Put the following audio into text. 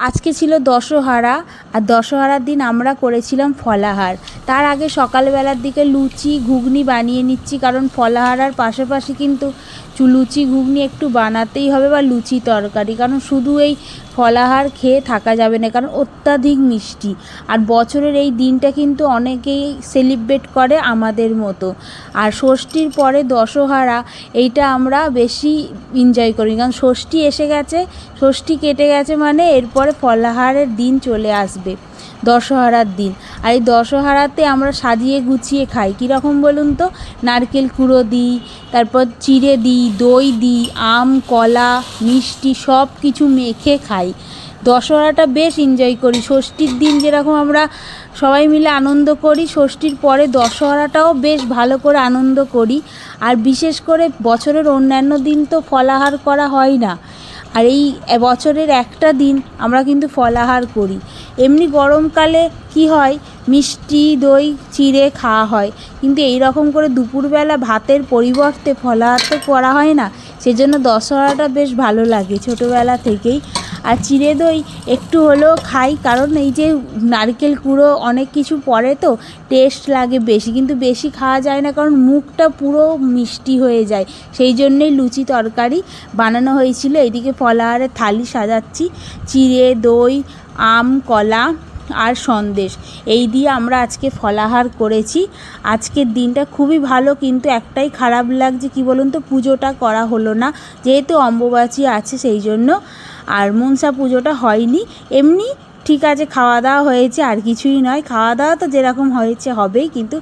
আজকে ছিল দশহারা, আর দশহারার দিন আমরা করেছিলাম ফলাহার। তার আগে সকালবেলার দিকে লুচি ঘুগনি বানিয়ে নিচ্ছি, কারণ ফলাহারার পাশাপাশি কিন্তু লুচি ঘুগনি একটু বানাতেই হবে, বা লুচি তরকারি, কারণ শুধু এই ফলাহার খেয়ে থাকা যাবে না, কারণ অত্যাধিক মিষ্টি। আর বছরের এই দিনটা কিন্তু অনেকেই সেলিব্রেট করে আমাদের মতো। আর ষষ্ঠীর পরে দশহারা, এইটা আমরা বেশি এনজয় করি, কারণ ষষ্ঠী এসে গেছে, ষষ্ঠী কেটে গেছে, মানে এরপরে ফলাহারের দিন চলে আসবে, দশহারার দিন। আর এই দশহারাতে আমরা সাজিয়ে গুছিয়ে খাই কীরকম বলুন তো? নারকেল কুড়ো দিই, তারপর চিড়ে দিই, দই দিই, আম কলা মিষ্টি সব কিছু মেখে খাই। দশহারাটা বেশ এনজয় করি। ষষ্ঠীর দিন যেরকম আমরা সবাই মিলে আনন্দ করি, ষষ্ঠীর পরে দশহারাটাও বেশ ভালো করে আনন্দ করি। আর বিশেষ করে বছরের অন্যান্য দিন তো ফলাহার করা হয় না, আর এই বছরের একটা দিন আমরা কিন্তু ফলাহার করি। এমনি গরমকালে কি হয়, মিষ্টি দই চিড়ে খাওয়া হয়, কিন্তু এই রকম করে দুপুরবেলা ভাতের পরিবর্তে ফলাহার তো করা হয় না, সেজন্য দশহারাটা বেশ ভালো লাগে ছোটোবেলা থেকেই। আর চিড়ে দই একটু হলেও খাই, কারণ এই যে নারকেল কুড়ো অনেক কিছু পড়ে তো টেস্ট লাগে বেশি, কিন্তু বেশি খাওয়া যায় না, কারণ মুখটা পুরো মিষ্টি হয়ে যায়। সেই জন্যেই লুচি তরকারি বানানো হয়েছিল। এইদিকে ফলাহারের থালি সাজাচ্ছি, চিড়ে দই আম কলা আর সন্দেশ, এই দিয়ে আমরা আজকে ফলাহার করেছি। আজকের দিনটা খুবই ভালো, কিন্তু একটাই খারাপ লাগছে, কি বলুন তো, পুজোটা করা হলো না, যেহেতু অম্বুবাচী আছে সেই জন্য। আর মনসা পুজোটা হয়নি। এমনি ঠিক আছে, খাওয়া দাওয়া হয়েছে, আর কিছুই নয়। খাওয়া দাওয়া তো যেরকম হয়েছে হবেই, কিন্তু